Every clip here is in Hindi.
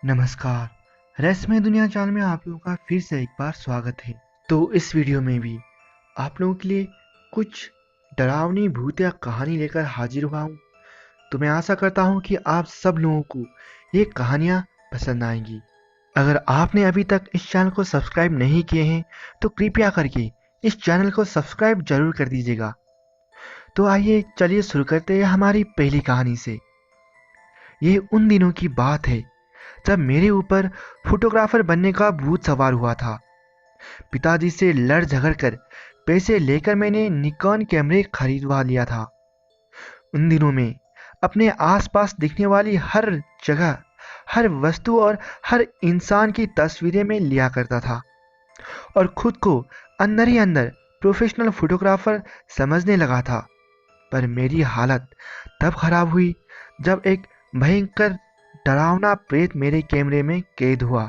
नमस्कार। रहस्यमय दुनिया जाल में आप लोगों का फिर से एक बार स्वागत है। तो इस वीडियो में भी आप लोगों के लिए कुछ डरावनी भूतिया कहानी लेकर हाजिर हुआ हूँ। तो मैं आशा करता हूँ कि आप सब लोगों को ये कहानियाँ पसंद आएंगी। अगर आपने अभी तक इस चैनल को सब्सक्राइब नहीं किए हैं तो कृपया करके इस चैनल को सब्सक्राइब जरूर कर दीजिएगा। तो आइए चलिए शुरू करते हैं हमारी पहली कहानी से। ये उन दिनों की बात है जब मेरे ऊपर फोटोग्राफर बनने का भूत सवार हुआ था। पिताजी से लड़ झगड़ कर पैसे लेकर मैंने निकॉन कैमरे खरीदवा लिया था। उन दिनों में अपने आसपास दिखने वाली हर जगह, हर वस्तु और हर इंसान की तस्वीरें में लिया करता था और खुद को अंदर ही अंदर प्रोफेशनल फोटोग्राफर समझने लगा था। पर मेरी हालत तब खराब हुई जब एक भयंकर डरावना प्रेत मेरे कैमरे में कैद हुआ।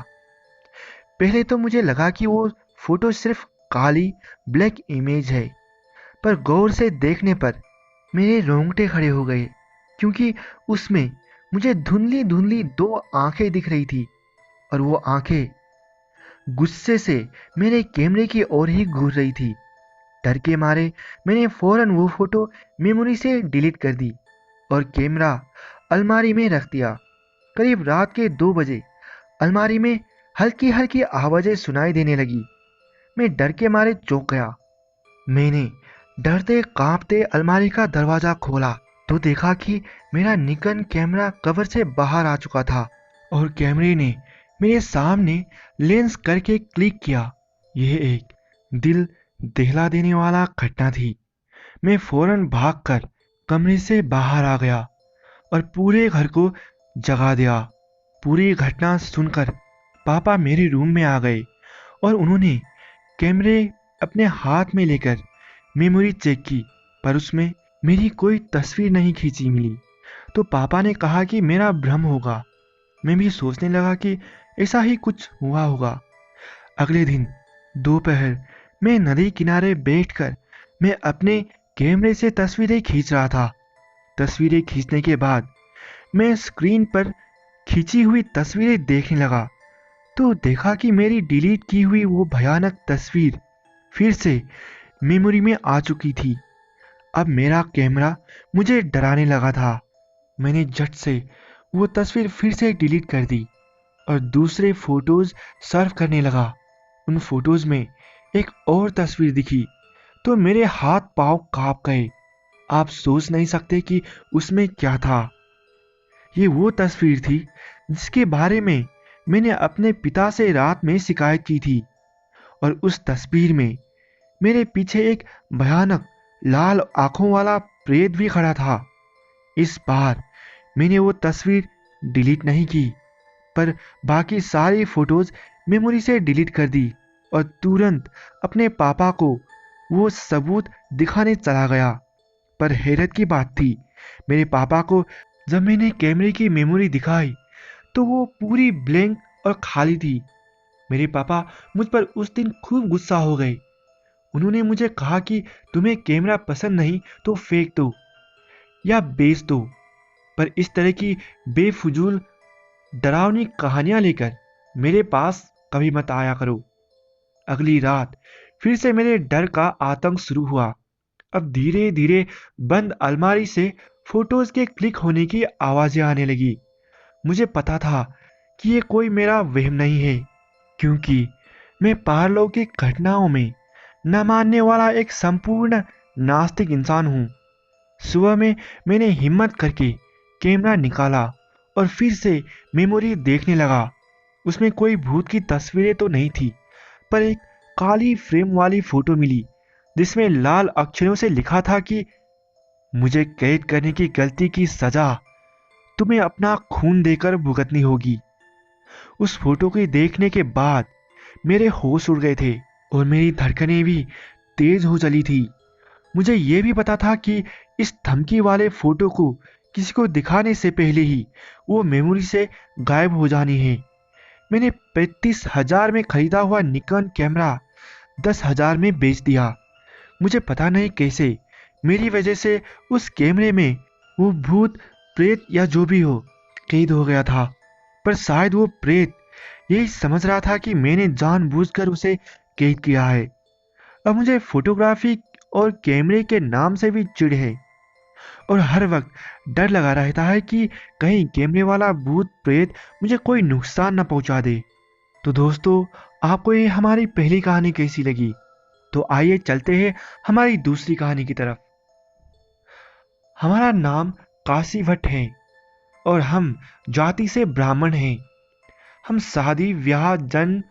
पहले तो मुझे लगा कि वो फोटो सिर्फ काली ब्लैक इमेज है, पर गौर से देखने पर मेरे रोंगटे खड़े हो गए, क्योंकि उसमें मुझे धुंधली धुंधली दो आंखें दिख रही थी और वो आंखें गुस्से से मेरे कैमरे की ओर ही घूर रही थी। डर के मारे मैंने फौरन वो फोटो मेमोरी से डिलीट कर दी और कैमरा अलमारी में रख दिया। करीब रात के 2 बजे अलमारी में हल्की हल्की आवाजें सुनाई देने लगी। मैं डर के मारे चौंक गया। मैंने डरते कांपते अलमारी का दरवाजा खोला तो देखा कि मेरा निकन कैमरा कवर से बाहर आ चुका था और कैमरे ने मेरे सामने लेंस करके क्लिक किया। यह एक दिल दहला देने वाला घटना थी। मैं फौरन भागकर कमरे से बाहर आ गया और पूरे घर को जगा दिया। पूरी घटना सुनकर पापा मेरे रूम में आ गए और उन्होंने कैमरे अपने हाथ में लेकर मेमोरी चेक की, पर उसमें मेरी कोई तस्वीर नहीं खींची मिली। तो पापा ने कहा कि मेरा भ्रम होगा। मैं भी सोचने लगा कि ऐसा ही कुछ हुआ होगा। अगले दिन दोपहर में नदी किनारे बैठकर मैं अपने कैमरे से तस्वीरें खींच रहा था। तस्वीरें खींचने के बाद मैं स्क्रीन पर खींची हुई तस्वीरें देखने लगा तो देखा कि मेरी डिलीट की हुई वो भयानक तस्वीर फिर से मेमोरी में आ चुकी थी। अब मेरा कैमरा मुझे डराने लगा था। मैंने झट से वो तस्वीर फिर से डिलीट कर दी और दूसरे फोटोज सर्व करने लगा। उन फोटोज में एक और तस्वीर दिखी तो मेरे हाथ पांव कांप गए। आप सोच नहीं सकते कि उसमें क्या था। ये वो तस्वीर थी जिसके बारे में मैंने अपने पिता से रात में शिकायत की थी और उस तस्वीर में मेरे पीछे एक भयानक लाल आंखों वाला प्रेत भी खड़ा था। इस बार मैंने वो तस्वीर डिलीट नहीं की, पर बाकी सारी फोटोज मेमोरी से डिलीट कर दी और तुरंत अपने पापा को वो सबूत दिखाने चला गया। पर हैरत की बात थी, मेरे पापा को जब मैंने कैमरे की मेमोरी दिखाई तो वो पूरी ब्लैंक और खाली थी। मेरे पापा मुझ पर उस दिन खूब गुस्सा हो गए। उन्होंने मुझे कहा कि तुम्हें कैमरा पसंद नहीं तो फेंक दो या बेच दो, पर इस तरह की बेफुजूल डरावनी कहानियां लेकर मेरे पास कभी मत आया करो। अगली रात फिर से मेरे डर का आतंक शुरू हुआ। अब धीरे धीरे बंद अलमारी से फोटोज के क्लिक होने की आवाजें आने लगी। मुझे पता था कि ये कोई मेरा वहम नहीं है, क्योंकि मैं पारलौकिक घटनाओं में न मानने वाला एक संपूर्ण नास्तिक इंसान हूं। सुबह में मैंने हिम्मत करके कैमरा निकाला और फिर से मेमोरी देखने लगा। उसमें कोई भूत की तस्वीरें तो नहीं थी, पर एक काली फ्रेम वाली फोटो मिली जिसमें लाल अक्षरों से लिखा था कि मुझे कैद करने की गलती की सजा तुम्हें अपना खून देकर भुगतनी होगी। उस फोटो को देखने के बाद मेरे होश उड़ गए थे और मेरी धड़कनें भी तेज हो चली थी। मुझे यह भी पता था कि इस धमकी वाले फोटो को किसी को दिखाने से पहले ही वो मेमोरी से गायब हो जानी है। मैंने 35,000 में खरीदा हुआ निकॉन कैमरा 10,000 में बेच दिया। मुझे पता नहीं कैसे मेरी वजह से उस कैमरे में वो भूत प्रेत या जो भी हो कैद हो गया था, पर शायद वो प्रेत यही समझ रहा था कि मैंने जानबूझकर उसे कैद किया है। अब मुझे फोटोग्राफी और कैमरे के नाम से भी चिढ़ है और हर वक्त डर लगा रहता है कि कहीं कैमरे वाला भूत प्रेत मुझे कोई नुकसान न पहुंचा दे। तो दोस्तों, आपको ये हमारी पहली कहानी कैसी लगी? तो आइए चलते हैं हमारी दूसरी कहानी की तरफ। हमारा नाम काशी भट्ट है और हम जाति से ब्राह्मण हैं। हम शादी ब्याह जन्म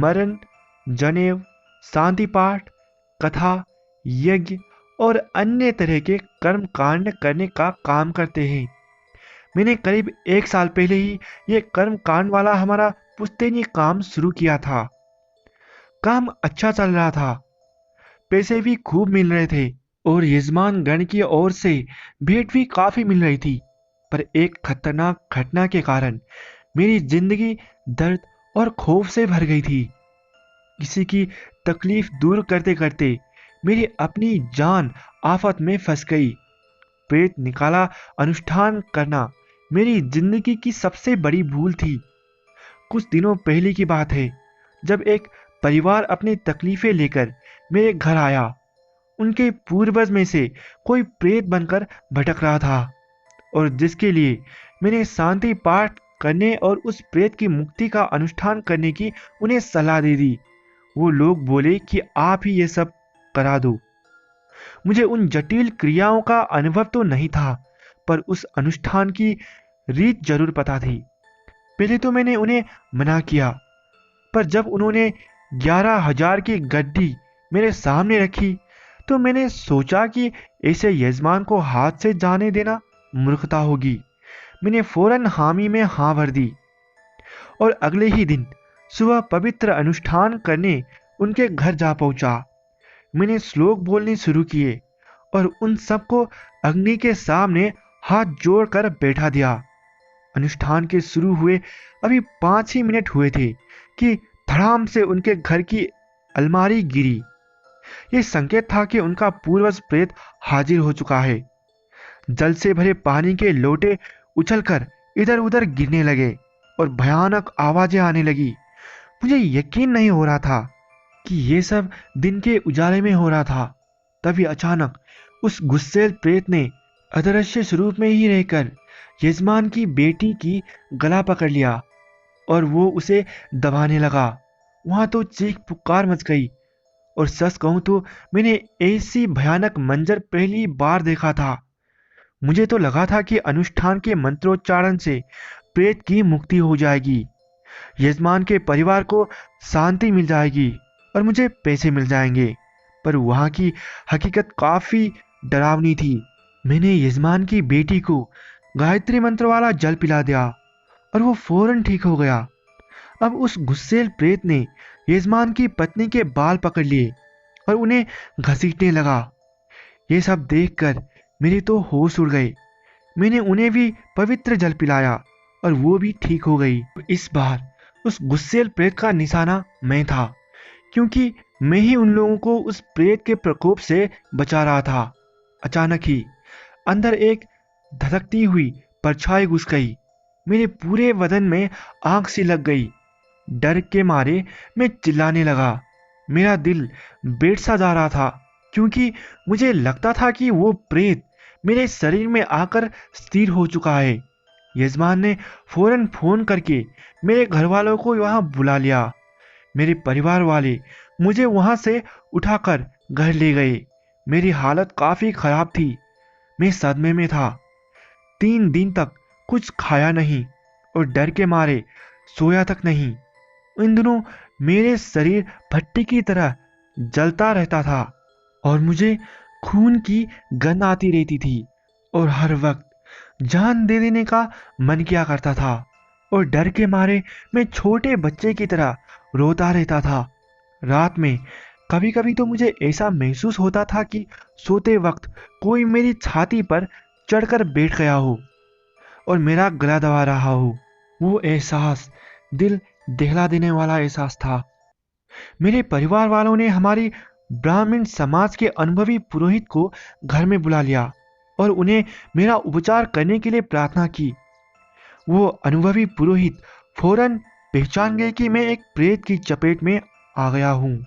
मरण जनेव शांति पाठ कथा यज्ञ और अन्य तरह के कर्म कांड करने का काम करते हैं। मैंने करीब 1 साल पहले ही ये कर्म कांड वाला हमारा पुश्तैनी काम शुरू किया था। काम अच्छा चल रहा था, पैसे भी खूब मिल रहे थे और यजमान गण की ओर से भेंट भी काफी मिल रही थी। पर एक खतरनाक घटना के कारण मेरी जिंदगी दर्द और खौफ से भर गई थी। किसी की तकलीफ दूर करते करते मेरी अपनी जान आफत में फंस गई। प्रेत निकाला अनुष्ठान करना मेरी जिंदगी की सबसे बड़ी भूल थी। कुछ दिनों पहले की बात है, जब एक परिवार अपनी तकलीफें लेकर मेरे घर आया। उनके पूर्वज में से कोई प्रेत बनकर भटक रहा था और जिसके लिए मैंने शांति पाठ करने और उस प्रेत की मुक्ति का अनुष्ठान करने की उन्हें सलाह दे दी। वो लोग बोले कि आप ही ये सब करा दो। मुझे उन जटिल क्रियाओं का अनुभव तो नहीं था, पर उस अनुष्ठान की रीत जरूर पता थी। पहले तो मैंने उन्हें मना किया, पर जब उन्होंने 11,000 की गड्डी मेरे सामने रखी तो मैंने सोचा कि ऐसे यजमान को हाथ से जाने देना मूर्खता होगी। मैंने फौरन हामी में हाँ भर दी और अगले ही दिन सुबह पवित्र अनुष्ठान करने उनके घर जा पहुंचा। मैंने श्लोक बोलने शुरू किए और उन सबको अग्नि के सामने हाथ जोड़कर बैठा दिया। अनुष्ठान के शुरू हुए अभी 5 ही मिनट हुए थे कि धड़ाम से उनके घर की अलमारी गिरी। यह संकेत था कि उनका पूर्वज प्रेत हाजिर हो चुका है। जल से भरे पानी के लोटे उछलकर इधर उधर गिरने लगे और भयानक आवाजें आने लगी। मुझे यकीन नहीं हो रहा था कि यह सब दिन के उजाले में हो रहा था। तभी अचानक उस गुस्सैल प्रेत ने अदृश्य स्वरूप में ही रहकर यजमान की बेटी की गला पकड़ लिया और वो उसे दबाने लगा। वहां तो चीख पुकार मच गई और सच कहूं तो मैंने ऐसी भयानक मंजर पहली बार देखा था। मुझे तो लगा था कि अनुष्ठान के मंत्रोच्चारण से प्रेत की मुक्ति हो जाएगी, यजमान के परिवार को शांति मिल जाएगी और मुझे पैसे मिल जाएंगे। पर वहां की हकीकत काफी डरावनी थी। मैंने यजमान की बेटी को गायत्री मंत्र वाला जल पिला दिया और वो फौरन ठीक हो गया। अब उस गुस्सेल प्रेत ने यजमान की पत्नी के बाल पकड़ लिए और उन्हें घसीटने लगा। ये सब देखकर मेरे तो होश उड़ गए। मैंने उन्हें भी पवित्र जल पिलाया और वो भी ठीक हो गई। इस बार उस गुस्सेल प्रेत का निशाना मैं था, क्योंकि मैं ही उन लोगों को उस प्रेत के प्रकोप से बचा रहा था। अचानक ही अंदर एक धधकती हुई परछाई घुस गई। मेरे पूरे बदन में आग सी लग गई। डर के मारे मैं चिल्लाने लगा। मेरा दिल बैठ सा जा रहा था, क्योंकि मुझे लगता था कि वो प्रेत मेरे शरीर में आकर स्थिर हो चुका है। यजमान ने फौरन फोन करके मेरे घर वालों को वहां बुला लिया। मेरे परिवार वाले मुझे वहां से उठाकर घर ले गए। मेरी हालत काफी खराब थी। मैं सदमे में था। 3 दिन तक कुछ खाया नहीं और डर के मारे सोया तक नहीं। इन दिनों मेरे शरीर भट्टी की तरह जलता रहता था और मुझे खून की गंध आती रहती थी और हर वक्त जान दे देने का मन किया करता था और डर के मारे मैं छोटे बच्चे की तरह रोता रहता था। रात में कभी कभी तो मुझे ऐसा महसूस होता था कि सोते वक्त कोई मेरी छाती पर चढ़कर बैठ गया हो और मेरा गला दबा रहा हो। वो एहसास दिल दहला देने वाला एहसास था। मेरे परिवार वालों ने हमारी ब्राह्मण समाज के अनुभवी पुरोहित को घर में बुला लिया और उन्हें मेरा उपचार करने के लिए प्रार्थना की। वो अनुभवी पुरोहित फौरन पहचान गए कि मैं एक प्रेत की चपेट में आ गया हूँ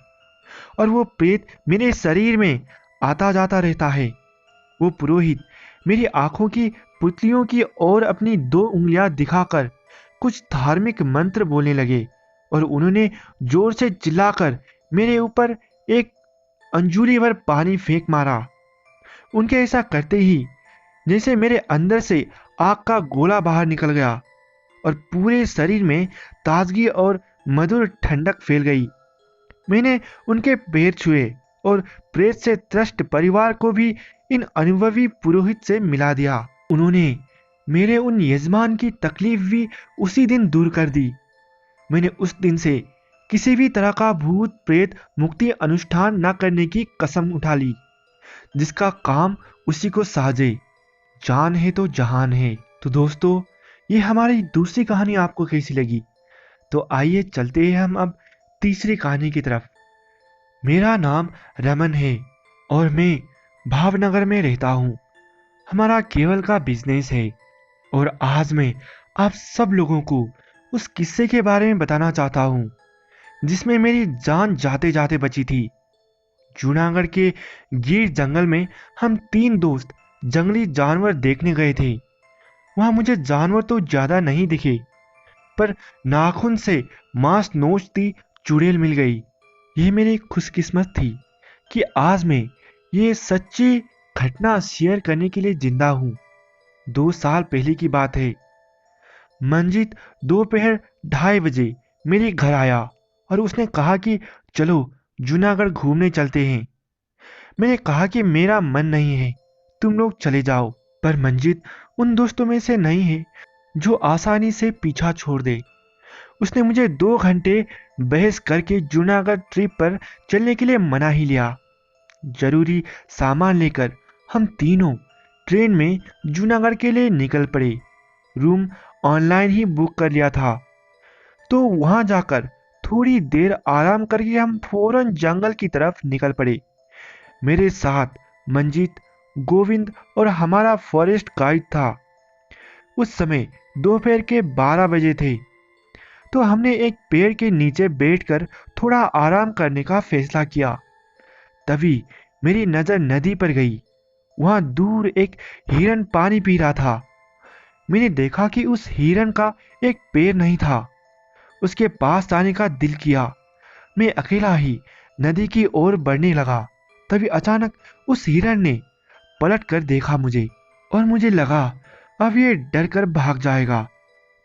और वो प्रेत मेरे शरीर में आता जाता रहता है। वो पुरोहित मेरी आंखों की पुतलियों की ओर अपनी 2 उंगलियां दिखाकर कुछ धार्मिक मंत्र बोलने लगे और उन्होंने जोर से चिल्लाकर मेरे ऊपर एक अंजूरी भर पानी फेंक मारा। उनके ऐसा करते ही जैसे मेरे अंदर से आग का गोला बाहर निकल गया और पूरे शरीर में ताजगी और मधुर ठंडक फैल गई। मैंने उनके पैर छुए और प्रेत से त्रस्त परिवार को भी इन अनुभवी पुरोहित से मिला दिया। उन्होंने मेरे उन यजमान की तकलीफ भी उसी दिन दूर कर दी। मैंने उस दिन से किसी भी तरह का भूत प्रेत मुक्ति अनुष्ठान न करने की कसम उठा ली। जिसका काम उसी को साजे, जान है तो जहान है। तो दोस्तों, ये हमारी दूसरी कहानी आपको कैसी लगी? तो आइए चलते हैं हम अब तीसरी कहानी की तरफ। मेरा नाम रमन है और मैं भावनगर में रहता हूँ। हमारा केवल का बिजनेस है और आज मैं आप सब लोगों को उस किस्से के बारे में बताना चाहता हूँ जिसमें मेरी जान जाते जाते बची थी। जूनागढ़ के गिर जंगल में हम 3 दोस्त जंगली जानवर देखने गए थे। वहां मुझे जानवर तो ज्यादा नहीं दिखे, पर नाखून से मांस नोचती चुड़ैल मिल गई। ये मेरी खुशकिस्मत थी कि आज मैं ये सच्ची घटना शेयर करने के लिए जिंदा हूँ। 2 साल पहले की बात है। मंजीत दोपहर 2:30 बजे मेरे घर आया और उसने कहा कि चलो जूनागढ़ घूमने चलते हैं। मैंने कहा कि मेरा मन नहीं है, तुम लोग चले जाओ। पर मंजीत उन दोस्तों में से नहीं है जो आसानी से पीछा छोड़ दे। उसने मुझे 2 घंटे बहस करके जूनागढ़ ट्रिप पर चलने के लिए मना ही लिया। जरूरी सामान लेकर हम तीनों ट्रेन में जूनागढ़ के लिए निकल पड़े। रूम ऑनलाइन ही बुक कर लिया था, तो वहां जाकर थोड़ी देर आराम करके हम फौरन जंगल की तरफ निकल पड़े। मेरे साथ मंजीत, गोविंद और हमारा फॉरेस्ट गाइड था। उस समय दोपहर के 12 बजे थे, तो हमने एक पेड़ के नीचे बैठकर थोड़ा आराम करने का फैसला किया। तभी मेरी नजर नदी पर गई। वहां दूर एक हिरन पानी पी रहा था। मैंने देखा कि उस हिरन का एक पैर नहीं था। उसके पास जाने का दिल किया। मैं अकेला ही नदी की ओर बढ़ने लगा। तभी अचानक उस हिरन ने पलट कर देखा मुझे और मुझे लगा अब ये डर कर भाग जाएगा।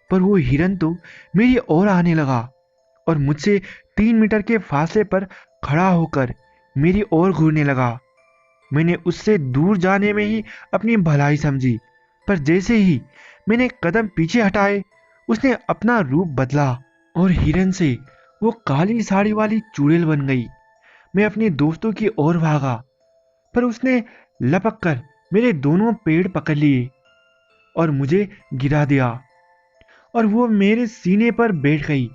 पर वो हिरन तो मेरी ओर आने लगा और मुझसे 3 मीटर के फासले पर खड़ा होकर मेरी ओर घूरने लगा। मैंने उससे दूर जाने में ही अपनी भलाई समझी, पर जैसे ही मैंने कदम पीछे हटाए उसने अपना रूप बदला और हिरन से वो काली साड़ी वाली चुड़ैल बन गई। मैं अपने दोस्तों की ओर भागा, पर उसने लपक कर मेरे दोनों पेड़ पकड़ लिए और मुझे गिरा दिया और वो मेरे सीने पर बैठ गई।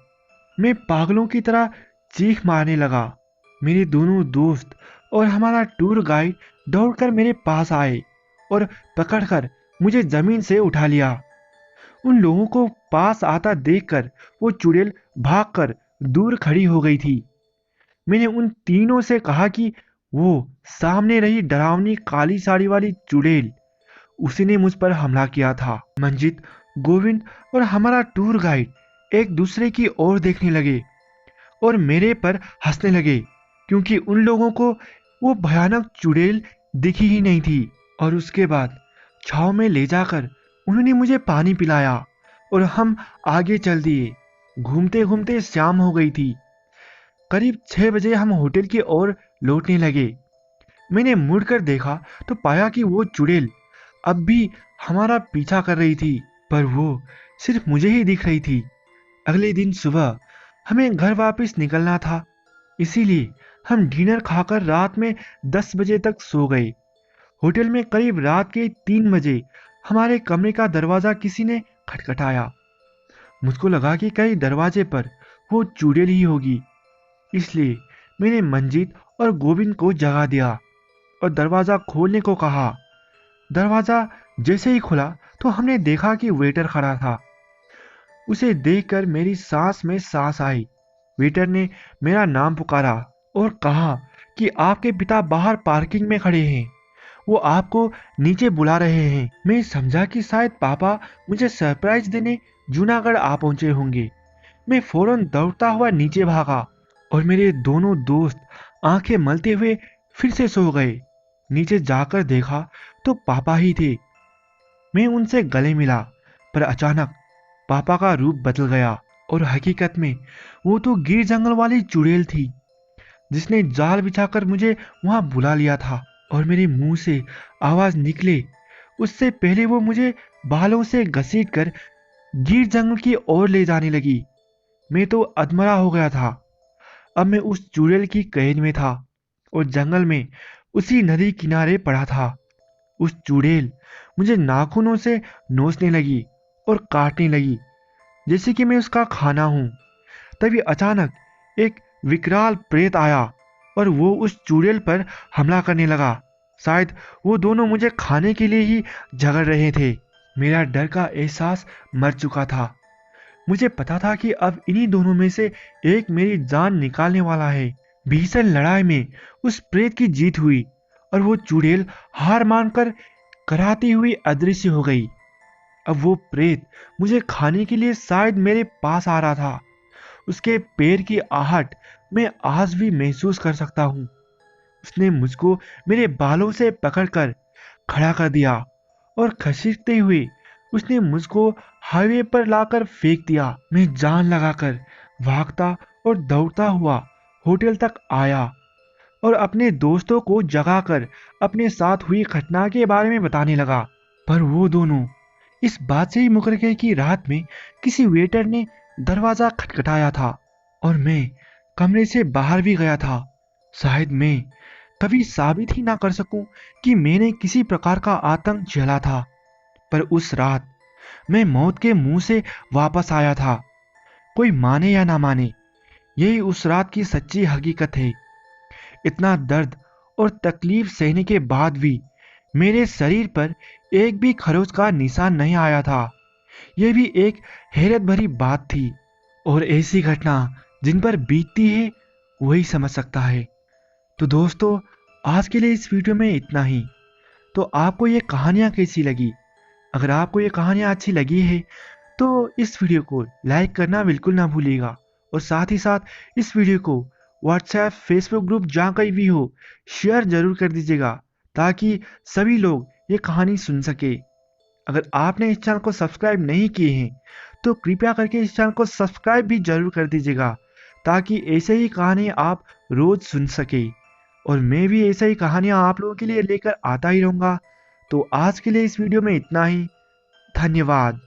मैं पागलों की तरह चीख मारने लगा। मेरे दोनों दोस्त और हमारा टूर गाइड दौड़कर मेरे पास आए और पकड़कर मुझे जमीन से उठा लिया। उन लोगों को पास आता देखकर वो चुड़ैल भागकर दूर खड़ी हो गई थी। मैंने उन तीनों से कहा कि वो सामने रही डरावनी काली साड़ी वाली चुड़ैल, उसी ने मुझ पर हमला किया था। मंजीत, गोविंद और हमारा टूर गाइड एक दूसरे की ओर देखने लगे और मेरे पर हंसने लगे, क्योंकि उन लोगों को वो भयानक चुड़ैल दिखी ही नहीं थी। और उसके बाद छांव में ले जाकर उन्होंने मुझे पानी पिलाया और हम आगे चल दिए। घूमते घूमते शाम हो गई थी। करीब 6 बजे हम होटल की ओर लौटने लगे। मैंने मुड़कर देखा तो पाया कि वो चुड़ैल अब भी हमारा पीछा कर रही थी, पर वो सिर्फ मुझे ही दिख रही थी। अगले दिन सुबह हमें घर वापस निकलना था, इसीलिए हम डिनर खाकर रात में 10 बजे तक सो गए। होटल में करीब रात के 3 बजे हमारे कमरे का दरवाजा किसी ने खटखटाया। मुझको लगा कि कहीं दरवाजे पर वो चुड़ैल ही होगी, इसलिए मैंने मंजीत और गोविंद को जगा दिया और दरवाजा खोलने को कहा। दरवाजा जैसे ही खुला तो हमने देखा कि वेटर खड़ा था। उसे देखकर मेरी सांस में सांस आई। वेटर ने मेरा नाम पुकारा और कहा कि आपके पिता बाहर पार्किंग में खड़े हैं, वो आपको नीचे बुला रहे हैं। मैं समझा कि शायद पापा मुझे सरप्राइज देने जूनागढ़ आ पहुंचे होंगे। मैं फौरन दौड़ता हुआ नीचे भागा और मेरे दोनों दोस्त आंखें मलते हुए फिर से सो गए। नीचे जाकर देखा तो पापा ही थे। मैं उनसे गले मिला, पर अचानक पापा का रूप बदल गया और हकीकत में वो तो गिर जंगल वाली चुड़ैल थी जिसने जाल बिछाकर मुझे वहां बुला लिया था। और मेरे मुंह से आवाज निकले उससे पहले वो मुझे बालों से घसीट कर गिर जंगल की ओर ले जाने लगी। मैं तो अधमरा हो गया था। अब मैं उस चुड़ैल की कैद में था और जंगल में उसी नदी किनारे पड़ा था। उस चुड़ैल मुझे नाखूनों से नोचने लगी और काटने लगी जैसे कि मैं उसका खाना हूं। तभी अचानक एक विकराल प्रेत आया और वो उस चुड़ैल पर हमला करने लगा। शायद वो दोनों मुझे खाने के लिए ही झगड़ रहे थे। मेरा डर का एहसास मर चुका था। मुझे पता था कि अब इन्हीं दोनों में से एक मेरी जान निकालने वाला है। भीषण लड़ाई में उस प्रेत की जीत हुई और वो चुड़ैल हार मानकर कराती हुई अदृश्य हो गई। अब वो प्रेत मुझे खाने के लिए शायद मेरे पास आ रहा था। उसके पैर की आहट मैं आज भी महसूस कर सकता हूँ। उसने मुझको मेरे बालों से पकड़कर खड़ा कर दिया और खसीटते हुए उसने मुझको हाईवे पर लाकर फेंक दिया। मैं जान लगाकर भागता और दौड़ता हुआ होटल तक आया और अपने दोस्तों को जगाकर अपने साथ हुई घटना के बारे में बताने लगा। पर वो दोनों इस बात से ही मुकर गए कि रात में किसी वेटर ने दरवाजा खटखटाया था और मैं कमरे से बाहर भी गया था। शायद मैं कभी साबित ही ना कर सकूं कि मैंने किसी प्रकार का आतंक झेला था। पर उस रात मैं मौत के मुंह से वापस आया था। कोई माने या ना माने, यही उस रात की सच्ची हकीकत है। इतना दर्द और तकलीफ सहने के बाद भी मेरे शरीर पर एक भी खरोच का निशान नहीं आया था। यह भी एक हैरत भरी बात थी। और ऐसी घटना जिन पर बीतती है वही समझ सकता है। तो दोस्तों, आज के लिए इस वीडियो में इतना ही। तो आपको ये कहानियाँ कैसी लगी? अगर आपको ये कहानियाँ अच्छी लगी है तो इस वीडियो को लाइक करना बिल्कुल ना भूलिएगा और साथ ही साथ इस वीडियो को व्हाट्सएप फेसबुक ग्रुप जहाँ कहीं भी हो शेयर जरूर कर दीजिएगा ताकि सभी लोग ये कहानी सुन सके। अगर आपने इस चैनल को सब्सक्राइब नहीं किए हैं तो कृपया करके इस चैनल को सब्सक्राइब भी जरूर कर दीजिएगा ताकि ऐसे ही कहानी आप रोज सुन सके और मैं भी ऐसे ही कहानियाँ आप लोगों के लिए लेकर आता ही रहूँगा। तो आज के लिए इस वीडियो में इतना ही। धन्यवाद।